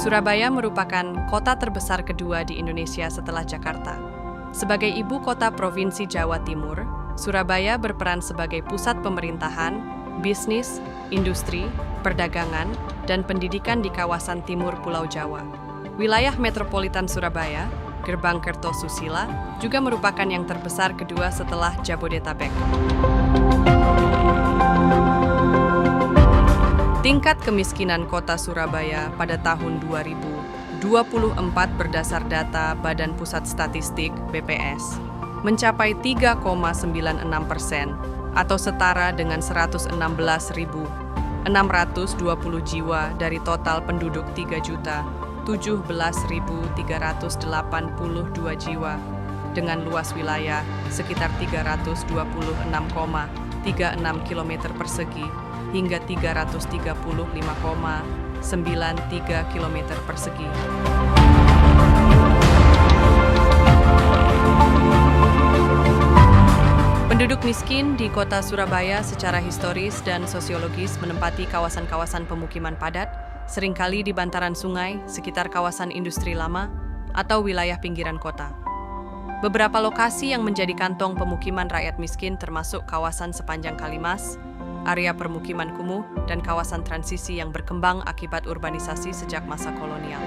Surabaya merupakan kota terbesar kedua di Indonesia setelah Jakarta. Sebagai ibu kota Provinsi Jawa Timur, Surabaya berperan sebagai pusat pemerintahan, bisnis, industri, perdagangan, dan pendidikan di kawasan timur Pulau Jawa. Wilayah metropolitan Surabaya, Gerbang Kertosusila, juga merupakan yang terbesar kedua setelah Jabodetabek. Tingkat kemiskinan kota Surabaya pada tahun 2024 berdasar data Badan Pusat Statistik (BPS) mencapai 3,96% atau setara dengan 116.620 jiwa dari total penduduk 3.017.382 jiwa dengan luas wilayah sekitar 326,36 km persegi hingga 335,93 km persegi. Penduduk miskin di kota Surabaya secara historis dan sosiologis menempati kawasan-kawasan pemukiman padat, seringkali di bantaran sungai, sekitar kawasan industri lama, atau wilayah pinggiran kota. Beberapa lokasi yang menjadi kantong pemukiman rakyat miskin termasuk kawasan sepanjang Kalimas, area permukiman kumuh, dan kawasan transisi yang berkembang akibat urbanisasi sejak masa kolonial.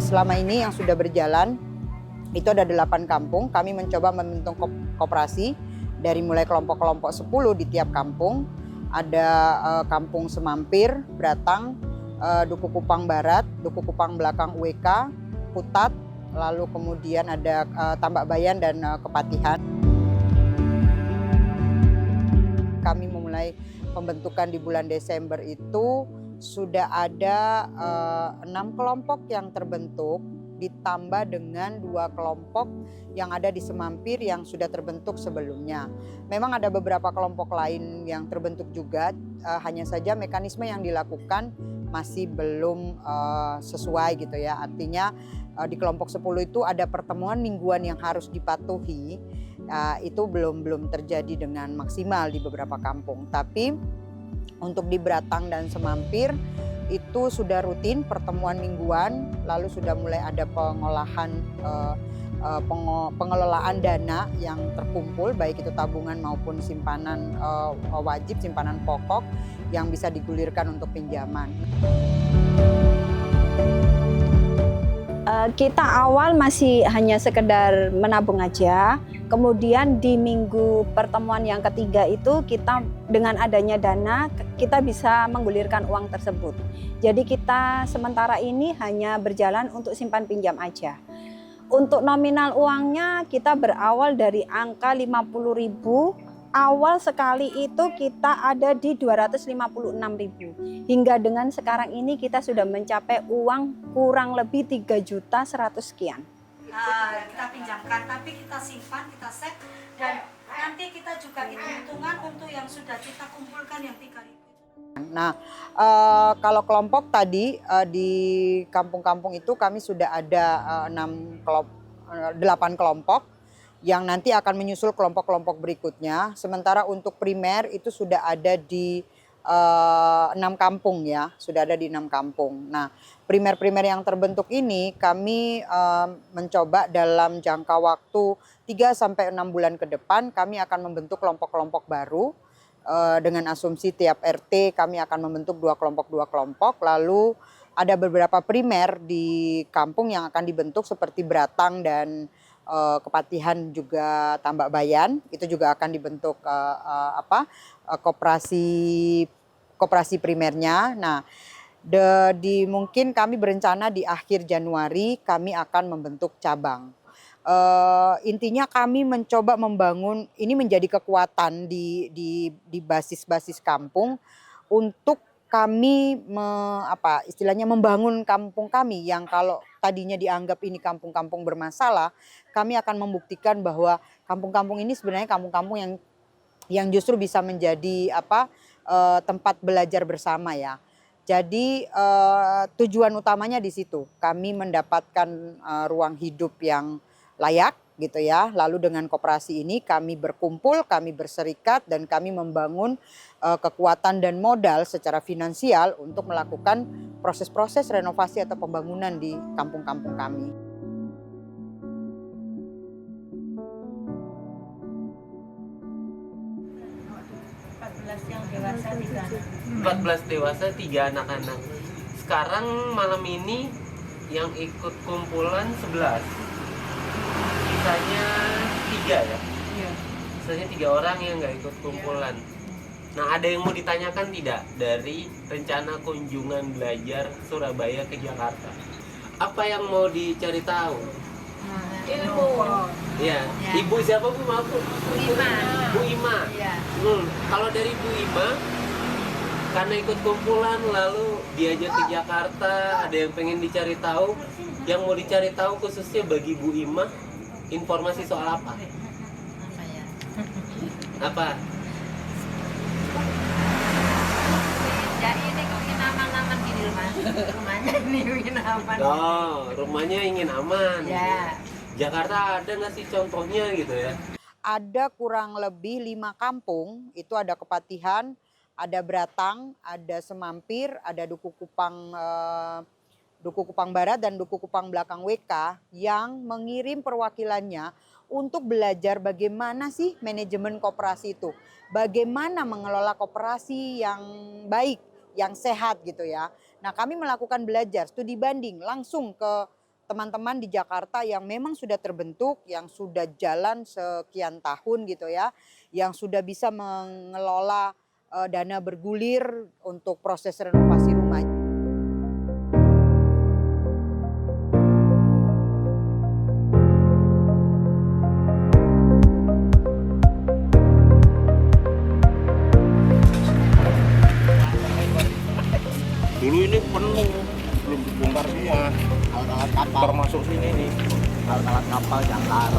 Selama ini yang sudah berjalan, itu ada 8 kampung. Kami mencoba membentuk koperasi dari mulai kelompok-kelompok 10 di tiap kampung. Ada kampung Semampir, Bratang, Duku Kupang Barat, Duku Kupang Belakang UWK, Putat, lalu kemudian ada Tambak Bayan dan Kepatihan. Kami memulai pembentukan di bulan Desember itu sudah ada 6 kelompok yang terbentuk, ditambah dengan 2 kelompok yang ada di Semampir yang sudah terbentuk sebelumnya. Memang ada beberapa kelompok lain yang terbentuk juga, hanya saja mekanisme yang dilakukan masih belum sesuai gitu ya. Artinya di kelompok 10 itu ada pertemuan mingguan yang harus dipatuhi, itu belum terjadi dengan maksimal di beberapa kampung. Tapi untuk di Bratang dan Semampir itu sudah rutin pertemuan mingguan, lalu sudah mulai ada pengelolaan dana yang terkumpul, baik itu tabungan maupun simpanan wajib, simpanan pokok yang bisa digulirkan untuk pinjaman. Kita awal masih hanya sekedar menabung aja, kemudian di minggu pertemuan yang ketiga itu kita dengan adanya dana kita bisa menggulirkan uang tersebut. Jadi kita sementara ini hanya berjalan untuk simpan pinjam aja. Untuk nominal uangnya kita berawal dari angka 50.000. Awal sekali itu kita ada di 256.000. Hingga dengan sekarang ini kita sudah mencapai uang kurang lebih 3.100.000 sekian. Kita pinjamkan, tapi kita simpan, kita set, dan nanti kita juga hitung-hitungan untuk yang sudah kita kumpulkan yang 3.000. Nah, kalau kelompok tadi di kampung-kampung itu kami sudah ada 8 kelompok yang nanti akan menyusul kelompok-kelompok berikutnya. Sementara untuk primer itu sudah ada di 6 kampung ya, sudah ada di 6 kampung. Nah, primer-primer yang terbentuk ini kami mencoba dalam jangka waktu 3 sampai 6 bulan ke depan kami akan membentuk kelompok-kelompok baru dengan asumsi tiap RT kami akan membentuk 2 kelompok, lalu ada beberapa primer di kampung yang akan dibentuk seperti Beratang dan Kepatihan juga Tambak Bayan, itu juga akan dibentuk koperasi primernya. Nah, mungkin kami berencana di akhir Januari kami akan membentuk cabang. Intinya kami mencoba membangun ini menjadi kekuatan di basis-basis kampung untuk kami istilahnya membangun kampung kami yang kalau tadinya dianggap ini kampung-kampung bermasalah, kami akan membuktikan bahwa kampung-kampung ini sebenarnya kampung-kampung yang justru bisa menjadi tempat belajar bersama ya. Jadi tujuan utamanya di situ, kami mendapatkan ruang hidup yang layak gitu ya. Lalu dengan koperasi ini kami berkumpul, kami berserikat dan kami membangun kekuatan dan modal secara finansial untuk melakukan proses-proses renovasi atau pembangunan di kampung-kampung kami. Yang dewasa 14 dewasa 3 anak-anak. Sekarang malam ini yang ikut kumpulan 11. Sisanya 3 ya? Iya. Sisanya 3 orang yang nggak ikut kumpulan. Nah, ada yang mau ditanyakan tidak dari rencana kunjungan belajar Surabaya ke Jakarta? Apa yang mau dicari tahu? ilmu. Iya. Ibu siapa Bu? Maaf Bu. Bu Ima. Iya. Kalau dari Bu Ima, karena ikut kumpulan lalu diajak ke Jakarta, ada yang pengen dicari tahu. Yang mau dicari tahu khususnya bagi Bu Ima, informasi soal apa? Apa? Ya ini kok ingin aman-aman gini loh Mas. Rumahnya ini ingin aman. Oh, rumahnya ingin aman. Ya. Jakarta ada nggak sih contohnya gitu ya? Ada kurang lebih 5 kampung, itu ada Kepatihan, ada Beratang, ada Semampir, ada Duku Kupang Barat dan Duku Kupang Belakang WK yang mengirim perwakilannya untuk belajar bagaimana sih manajemen koperasi itu. Bagaimana mengelola koperasi yang baik, yang sehat gitu ya. Nah, kami melakukan belajar studi banding langsung ke teman-teman di Jakarta yang memang sudah terbentuk, yang sudah jalan sekian tahun gitu ya, yang sudah bisa mengelola dana bergulir untuk proses renovasi rumah. Dulu ini penuh, belum dibongkar semua. Alat-alat kapal termasuk sini nih, alat-alat kapal jangkar.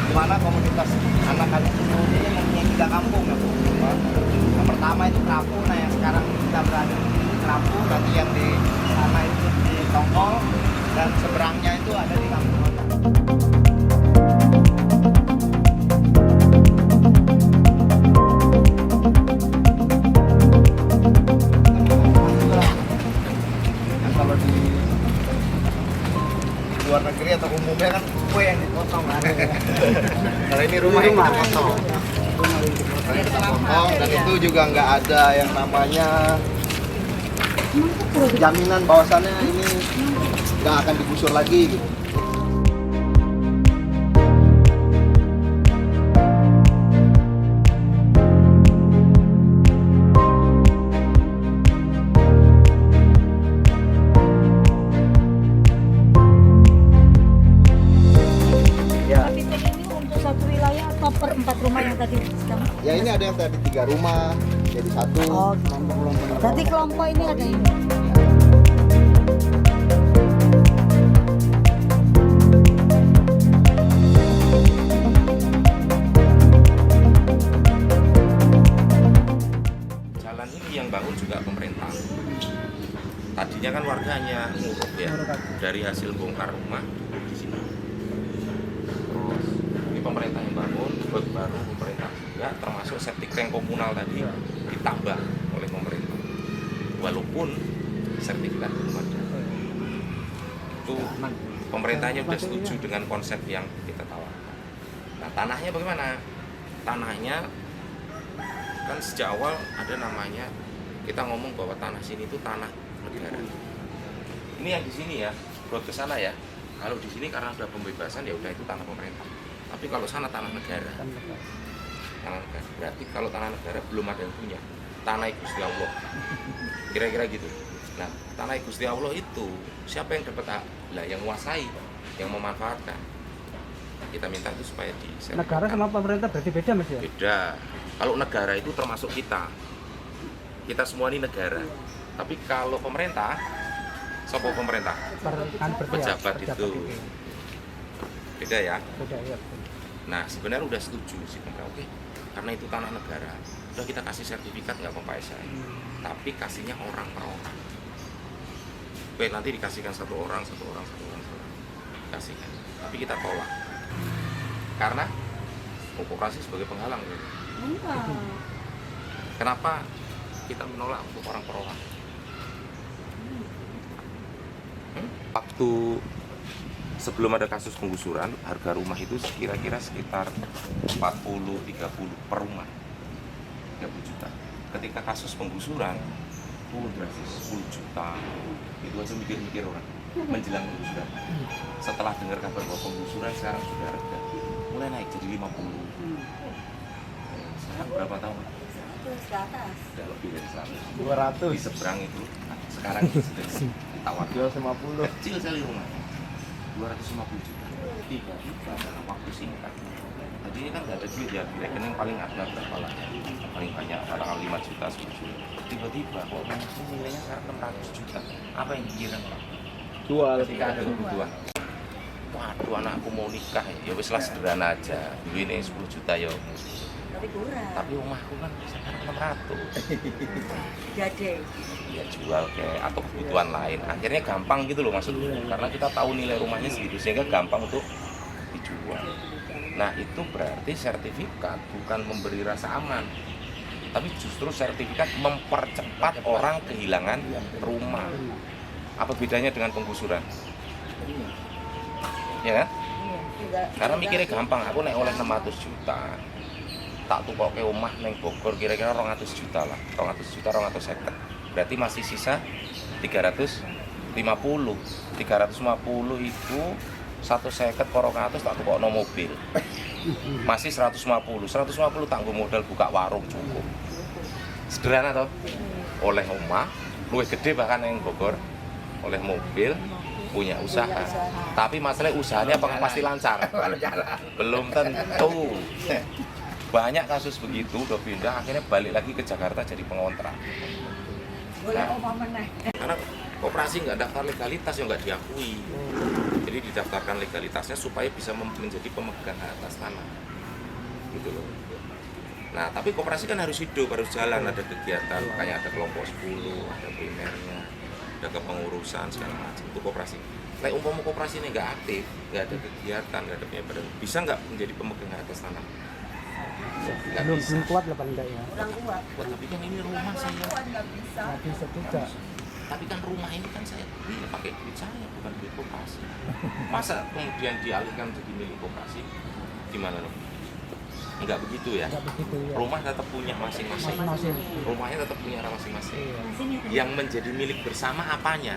Dimana komunitas anak-anak ini mempunyai 3 kampung ya Bu. Yang pertama itu Kerapu, nah yang sekarang kita berada di Kerapu, nanti yang di sana itu di Tongkol, dan seberangnya itu ada di Kampung Kota. Yang kalau di luar negeri atau umumnya kan kue yang dipotong kan. Kalau ini rumah yang dipotong. Dan itu juga nggak ada yang namanya jaminan bahwasannya ini nggak akan digusur lagi gitu. Tapi ini untuk satu wilayah atau per 4 rumah yang tadi sedang? Ya ini ada yang tadi 3 rumah jadi 1. Oh, berarti kelompok ini ada ini. Jalan ini yang bangun juga pemerintah. Tadinya kan warga hanya nguruk ya dari hasil bongkar rumah di sini. Terus ini pemerintah yang bangun, baru pemerintah juga termasuk termasuk septic tank komunal tadi ditambah oleh pemerintah. Walaupun sertifikat belum ada. Itu pemerintahnya sudah setuju dengan konsep yang kita tawarkan. Nah, tanahnya bagaimana? Tanahnya kan sejak awal ada namanya, kita ngomong bahwa tanah sini itu tanah negara. Ini yang di sini ya, buat ke sana ya. Kalau di sini karena sudah pembebasan ya udah itu tanah pemerintah. Tapi kalau sana tanah negara. Tanah negara. Berarti kalau tanah negara belum ada yang punya. Tanah Gusti Allah. Kira-kira gitu. Nah, tanah Gusti Allah itu siapa yang dapat? Lah yang menguasai, yang memanfaatkan. Kita minta itu supaya negara sama pemerintah berarti beda Mas ya? Beda. Kalau negara itu termasuk kita. Kita semua ini negara. Tapi kalau pemerintah, siapa pemerintah? Pejabat itu. Beda ya? Beda ya. Nah, sebenarnya udah setuju sih pemerintah. Oke, karena itu tanah negara, udah kita kasih sertifikat nggak apa-apa saya. Tapi kasihnya orang per orang. Oke, nanti dikasihkan satu orang. Kasihkan. Tapi kita tolak. Karena koperasi sebagai penghalang. Kenapa kita menolak untuk orang per orang? Waktu sebelum ada kasus penggusuran, harga rumah itu kira-kira sekitar 40-30 per rumah, 30 juta. Ketika kasus penggusuran, turun drastis 10 juta. Itu aja mikir-mikir orang menjelang penggusuran. Setelah dengar kabar bahwa penggusuran sekarang sudah reda, mulai naik jadi 50. Sekarang berapa tahun? Sudah lebih dari 100. 200. Di seberang itu, sekarang sudah ditawar 250. kecil sekali rumahnya. 250 juta. Tiba-tiba dalam waktu singkat. Tadi ini kan nggak ada duit ya, di rekening paling ada berapa lah? Paling banyak, kadang 5 juta, 10 juta. Tiba-tiba kok rumah itu nilainya sekarang 600 juta. Apa yang dikira? Jual. Ketika ada kebutuhan. Waduh, anakku mau nikah ya wis lah sederhana aja. Dulu ini 10 juta ya. Tapi rumahku kan sekarang 600. Gade. Ya jual kayak atau kebutuhan lain. Akhirnya gampang gitu loh maksudnya. Karena kita tahu nilai rumahnya segitu sehingga gampang untuk dijual. Nah, itu berarti sertifikat bukan memberi rasa aman. Tapi justru sertifikat mempercepat orang kehilangan rumah. Apa bedanya dengan penggusuran? Ya kan? Karena mikirnya gampang, aku naik oleh 600 juta. Tak tukok ke rumah neng Bogor kira-kira 200 juta lah. 200 juta, 250. Berarti masih sisa 350. 350 itu 150 karo 100 tak tukok no mobil. Masih 150. 150 tanggung modal buka warung cukup. Sederhana toh? Oleh rumah, luwih gede bahkan yang Bogor. Oleh mobil, punya usaha. Tapi masalah usahanya apakah pasti lancar? Belum tentu. Banyak kasus begitu udah pindah akhirnya balik lagi ke Jakarta jadi pengontrak. Nah, karena koperasi nggak daftar legalitas yang nggak diakui. Jadi didaftarkan legalitasnya supaya bisa menjadi pemegang atas tanah. Gitu loh. Nah, tapi koperasi kan harus hidup, harus jalan, ada kegiatan, makanya ada kelompok 10, ada primernya, ada kepengurusan segala macam itu koperasi. Nah, umpama koperasi ini nggak aktif, nggak ada kegiatan, nggak ada penyebaran, bisa nggak menjadi pemegang atas tanah? Belum kuat lah paling enggak ya. Wah, tapi kan ini rumah saya. Nggak bisa juga. Tapi kan rumah ini kan saya beli pakai duit saya, bukan duit koperasi. Masa kemudian dialihkan jadi milik koperasi? Gimana loh? Enggak begitu ya. Enggak begitu ya. Rumah tetap punya masing-masing. Rumahnya tetap punya masing-masing. Yang menjadi milik bersama apanya?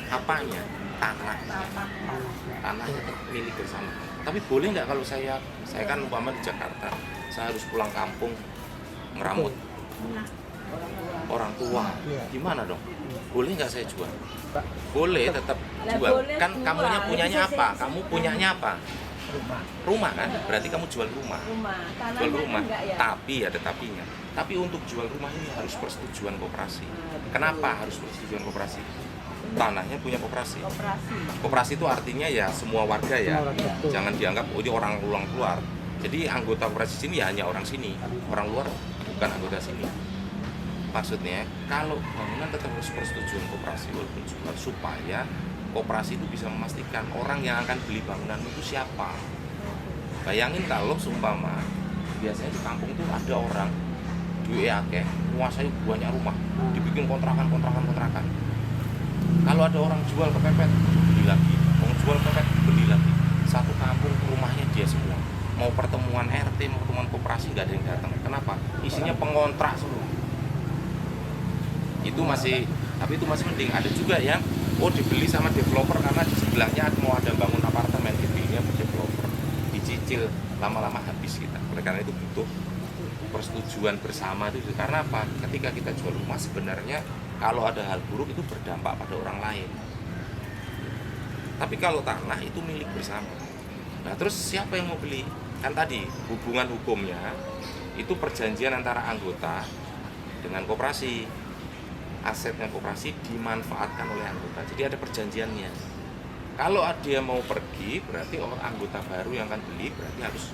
Apanya? Tanah. Tanah tetap milik bersama. Tapi boleh nggak kalau saya kan umpama di Jakarta, saya harus pulang kampung ngeramut orang tua, gimana dong? Boleh nggak saya jual? Boleh, tetap jual. Kan kamunya punyanya apa? Kamu punyanya apa? Rumah kan? Berarti kamu jual rumah. Jual rumah. Tapi ada tapinya. Tapi untuk jual rumah ini harus persetujuan koperasi. Kenapa harus persetujuan koperasi? Tanahnya punya koperasi. Koperasi itu artinya ya semua warga ya. Jangan dianggap oh ini orang luar. Jadi anggota koperasi sini ya hanya orang sini. Orang luar bukan anggota sini. Maksudnya kalau bangunan tetap harus persetujuan koperasi walaupun jual supaya koperasi itu bisa memastikan orang yang akan beli bangunan itu siapa. Bayangin kalau seumpama biasanya di kampung tuh ada orang duwe akeh, menguasai banyak rumah, dibikin kontrakan. Kalau ada orang jual kepepet, beli lagi. Orang jual kepepet, beli lagi. Satu kampung rumahnya dia semua. Mau pertemuan RT, mau pertemuan koperasi nggak ada yang datang. Kenapa? Isinya pengontrak semua. Tapi itu masih mending. Ada juga yang dibeli sama developer karena di sebelahnya mau ada bangun apartemen, dibelinya ke developer, dicicil, lama-lama habis kita. Oleh karena itu butuh persetujuan bersama itu. Karena apa? Ketika kita jual rumah sebenarnya kalau ada hal buruk itu berdampak pada orang lain. Tapi kalau tanah itu milik bersama. Nah terus siapa yang mau beli? Kan tadi hubungan hukumnya itu perjanjian antara anggota dengan koperasi. Asetnya koperasi dimanfaatkan oleh anggota. Jadi ada perjanjiannya. Kalau dia mau pergi, berarti orang anggota baru yang akan beli berarti harus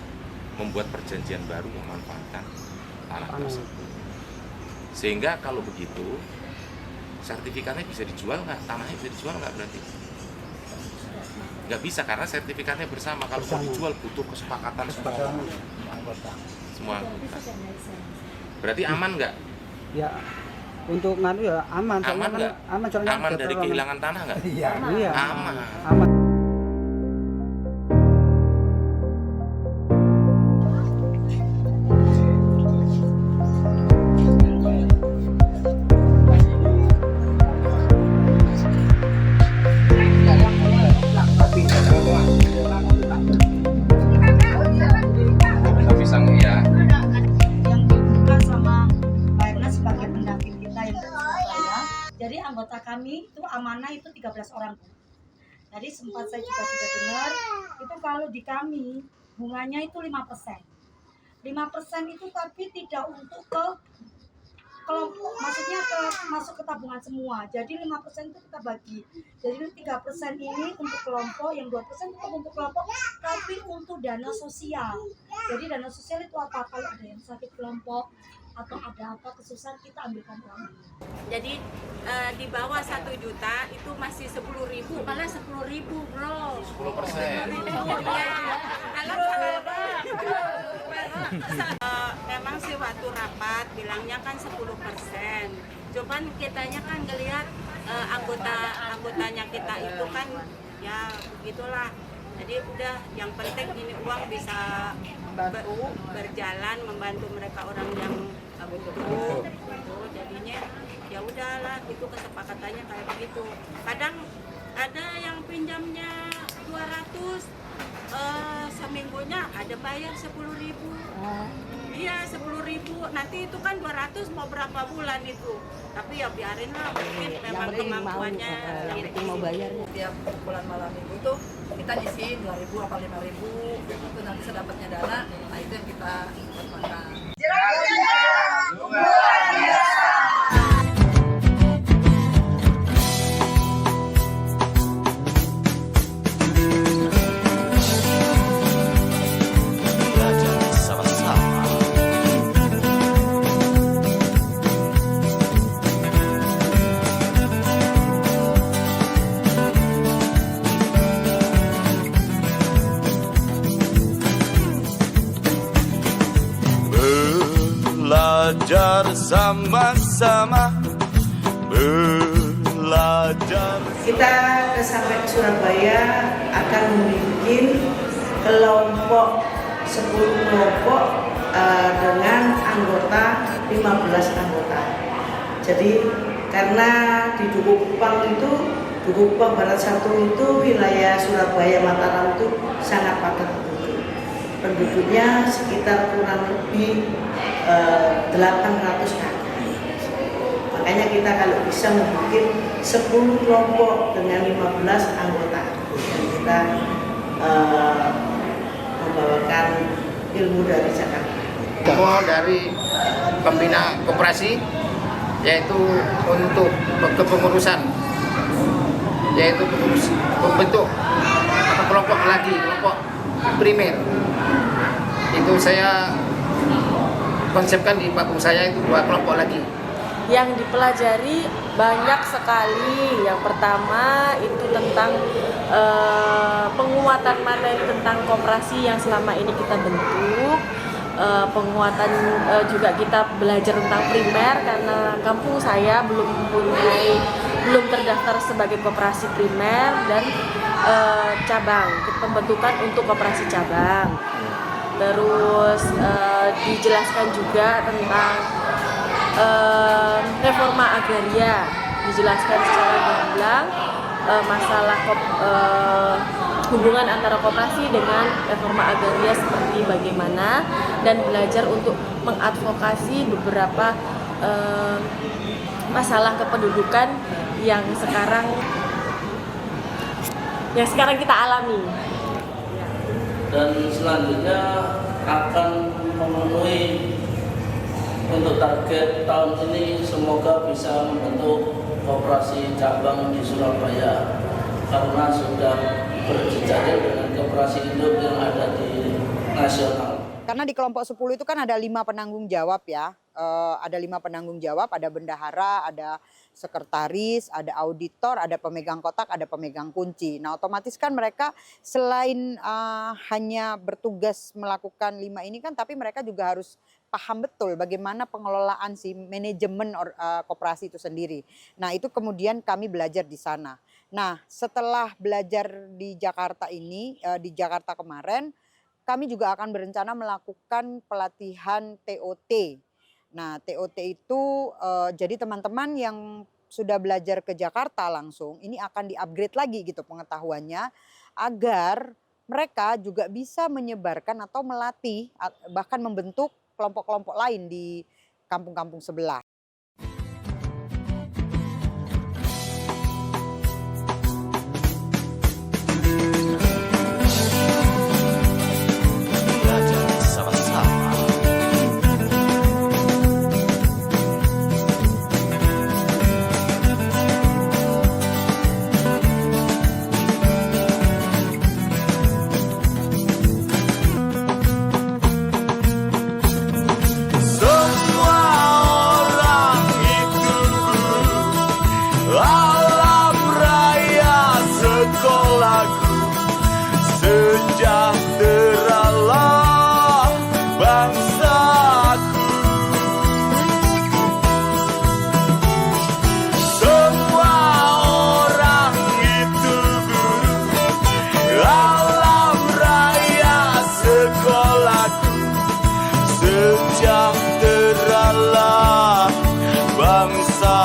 membuat perjanjian baru yang memanfaatkan tanah tersebut. Sehingga kalau begitu sertifikatnya bisa dijual nggak? Tanahnya bisa dijual nggak berarti? Nggak bisa karena sertifikatnya bersama. Kalau mau dijual butuh kesepakatan semua anggota. Berarti aman nggak? Ya, untuk nganu ya aman. Aman nggak? Aman dari kehilangan tanah nggak? Iya. Aman. Jadi anggota kami itu amanah itu 13 orang. Jadi sempat saya juga sudah dengar itu kalau di kami bunganya itu 5%. 5% itu tapi tidak untuk ke kelompok, maksudnya masuk ke tabungan semua. Jadi 5% itu kita bagi. Jadi 3% ini untuk kelompok, yang 2% itu untuk kelompok, tapi untuk dana sosial. Jadi dana sosial itu apa? Kalau ada yang sakit kelompok atau ada apa kesusahan kita ambilkan uang. Jadi di bawah 1 juta itu masih 10.000, malah 10.000 bro. 10%. Memang sih waktu rapat bilangnya kan 10%. Cuman kitanya kan ngelihat anggotanya kita itu kan ya begitulah. Jadi udah yang penting ini uang bisa berjalan membantu mereka orang yang butuh gitu. Jadinya ya udahlah itu kesepakatannya kayak begitu. Kadang ada yang pinjamnya 200 seminggunya ada bayar 10.000. Iya 10.000. Nanti itu kan 200 mau berapa bulan itu. Tapi ya biarin lah, mungkin memang kemampuannya yang mau bayarnya. Tiap bulan malam minggu tuh kita ngisi 2.000 apa 5.000 itu nanti sedapatnya dana, nah itu yang kita makan. Belajar sama-sama, belajar. Kita sampai Surabaya akan membuat kelompok 10 kelompok dengan anggota 15 anggota. Jadi karena di Duku Kupang Barat 1 itu wilayah Surabaya Mataram itu sangat padat penduduknya sekitar kurang lebih 800 kakak. Makanya kita kalau bisa membuat 10 kelompok dengan 15 anggota dan kita membawakan ilmu dari Jakarta. Dari pembina koperasi yaitu untuk kepengurusan, yaitu membentuk kelompok lagi, kelompok primer. Itu saya konsepkan di kampung saya itu 2 kelompok lagi. Yang dipelajari banyak sekali. Yang pertama itu tentang penguatan materi tentang koperasi yang selama ini kita bentuk. Penguatan juga kita belajar tentang primer karena kampung saya belum terdaftar sebagai koperasi primer dan cabang, pembentukan untuk koperasi cabang. Terus dijelaskan juga tentang reforma agraria, dijelaskan secara gamblang masalah hubungan antara koperasi dengan reforma agraria seperti bagaimana, dan belajar untuk mengadvokasi beberapa masalah kependudukan yang sekarang kita alami. Dan selanjutnya akan memenuhi untuk target tahun ini, semoga bisa membentuk koperasi cabang di Surabaya karena sudah berjejaring dengan koperasi induk yang ada di nasional. Karena di kelompok 10 itu kan ada 5 penanggung jawab ya. Ada 5 penanggung jawab, ada bendahara, ada sekretaris, ada auditor, ada pemegang kotak, ada pemegang kunci. Nah otomatis kan mereka selain hanya bertugas melakukan 5 ini kan, tapi mereka juga harus paham betul bagaimana pengelolaan si manajemen koperasi itu sendiri. Nah itu kemudian kami belajar di sana. Nah setelah belajar di Jakarta ini, di Jakarta kemarin, kami juga akan berencana melakukan pelatihan TOT. Nah TOT itu jadi teman-teman yang sudah belajar ke Jakarta langsung, ini akan di-upgrade lagi gitu pengetahuannya, agar mereka juga bisa menyebarkan atau melatih, bahkan membentuk kelompok-kelompok lain di kampung-kampung sebelah. Sejahteralah bangsaku. Semua orang itu guru, alam raya sekolahku. Sejahteralah bangsa.